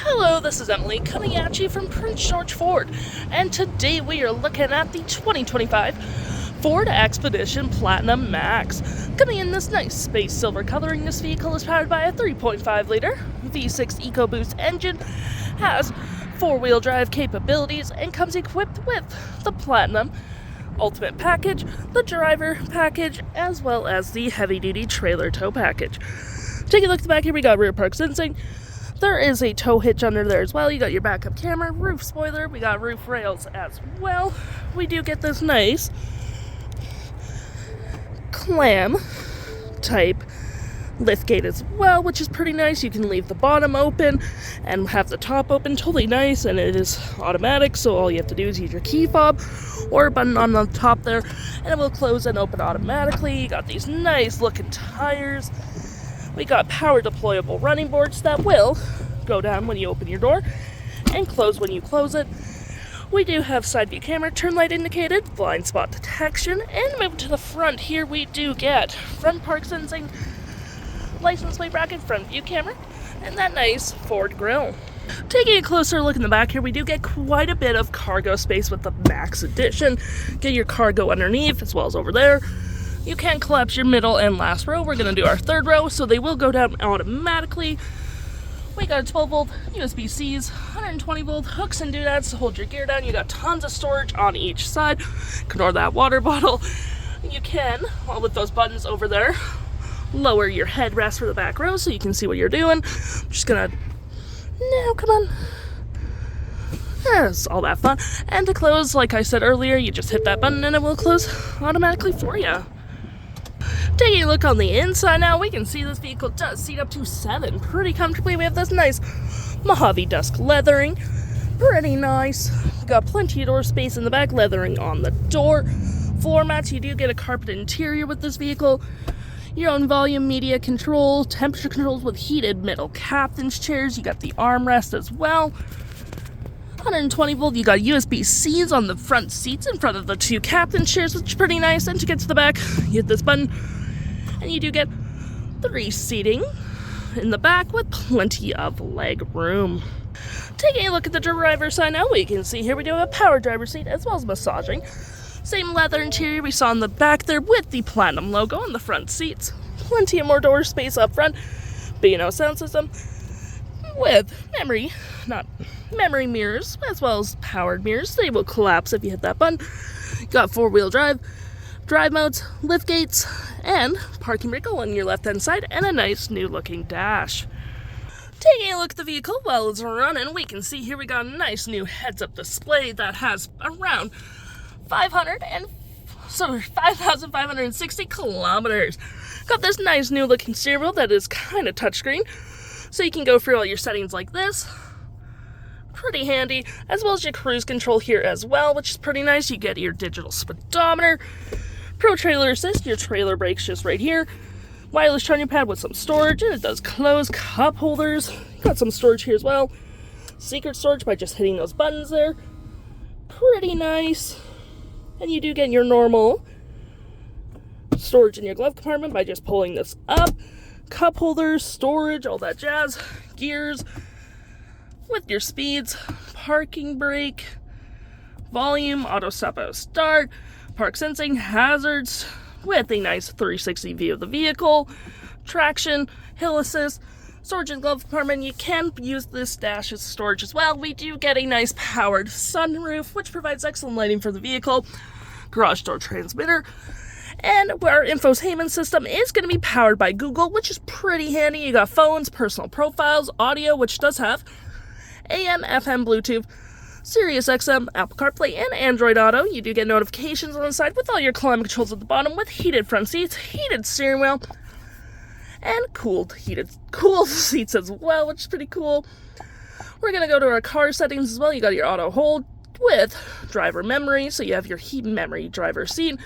Hello, this is Emily coming at you from Prince George Ford, and today we are looking at the 2025 Ford Expedition Platinum Max. Coming in this nice space silver coloring, this vehicle is powered by a 3.5-liter V6 EcoBoost engine, has four-wheel drive capabilities, and comes equipped with the Platinum Ultimate Package, the Driver Package, as well as the heavy-duty trailer tow package. Taking a look at the back here, we got rear park sensing. There is a tow hitch under there as well. You got your backup camera, roof spoiler, we got roof rails as well. We do get this nice clam type liftgate as well, which is pretty nice. You can leave the bottom open and have the top open, totally nice, and it is automatic, so all you have to do is use your key fob or a button on the top there, and it will close and open automatically. You got these nice looking tires. We got power deployable running boards that will go down when you open your door and close when you close it. We do have side view camera, turn light indicated, blind spot detection, and moving to the front here, we do get front park sensing, license plate bracket, front view camera, and that nice Ford grille. Taking a closer look in the back here, we do get quite a bit of cargo space with the Max Edition. Get your cargo underneath as well as over there. You can collapse your middle and last row. We're going to do our third row, so they will go down automatically. We got a 12-volt USB-Cs, 120-volt hooks and doodads to hold your gear down. You got tons of storage on each side. Ignore that water bottle. You can, well, with those buttons over there, lower your headrest for the back row so you can see what you're doing. I'm just going to... No, come on. It's all that fun. And to close, like I said earlier, you just hit that button and it will close automatically for you. Taking a look on the inside now, we can see this vehicle does seat up to 7 pretty comfortably. We have this nice Mojave Dusk leathering, pretty nice. We've got plenty of door space in the back, leathering on the door. Floor mats, you do get a carpet interior with this vehicle. Your own volume, media control, temperature controls with heated middle captain's chairs. You got the armrest as well. 120 volt, you got USB-Cs on the front seats in front of the two captain's chairs, which is pretty nice. And to get to the back, you hit this button, and you do get 3 seating in the back with plenty of leg room. Taking a look at the driver's side now, we can see here we do have a power driver seat as well as massaging. Same leather interior we saw in the back there with the Platinum logo on the front seats. Plenty of more door space up front. B&O sound system with memory mirrors as well as powered mirrors. They will collapse if you hit that button. You got 4-wheel drive modes, lift gates, and parking brake on your left hand side, and a nice new looking dash. Taking a look at the vehicle while it's running, we can see here we got a nice new heads up display that has around 5,560 kilometers. Got this nice new looking steering wheel that is kind of touchscreen, so you can go through all your settings like this. Pretty handy, as well as your cruise control here as well, which is pretty nice. You get your digital speedometer, Pro Trailer Assist, your trailer brakes just right here, wireless charging pad with some storage, and it does close, cup holders, got some storage here as well, secret storage by just hitting those buttons there, pretty nice. And you do get your normal storage in your glove compartment by just pulling this up, cup holders, storage, all that jazz, gears, with your speeds, parking brake, volume, auto stop, auto start, park sensing, hazards, with a nice 360 view of the vehicle, traction, hill assist, storage in glove compartment. You can use this dash as storage as well. We do get a nice powered sunroof, which provides excellent lighting for the vehicle, garage door transmitter, and our infotainment system is going to be powered by Google, which is pretty handy. You got phones, personal profiles, audio, which does have AM, FM, Bluetooth, Sirius XM, Apple CarPlay, and Android Auto. You do get notifications on the side with all your climate controls at the bottom with heated front seats, heated steering wheel, and cooled seats as well, which is pretty cool. We're going to go to our car settings as well. You got your auto hold with driver memory, so you have your heat memory driver seat.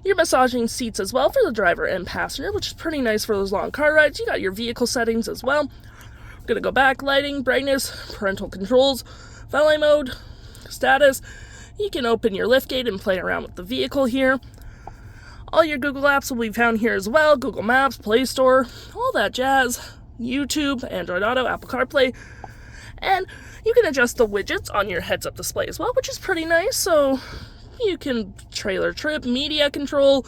Your massaging seats as well for the driver and passenger, which is pretty nice for those long car rides. You got your vehicle settings as well. We're going to go back, lighting, brightness, parental controls, valet mode, status. You can open your liftgate and play around with the vehicle here. All your Google apps will be found here as well. Google Maps, Play Store, all that jazz. YouTube, Android Auto, Apple CarPlay, And you can adjust the widgets on your heads-up display as well, which is pretty nice. So you can trailer trip, media control,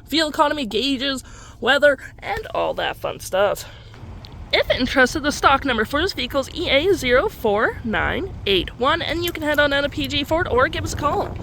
fuel economy gauges, weather, and all that fun stuff. If interested, the stock number for this vehicle is EA04981, and you can head on down to PG for it or give us a call.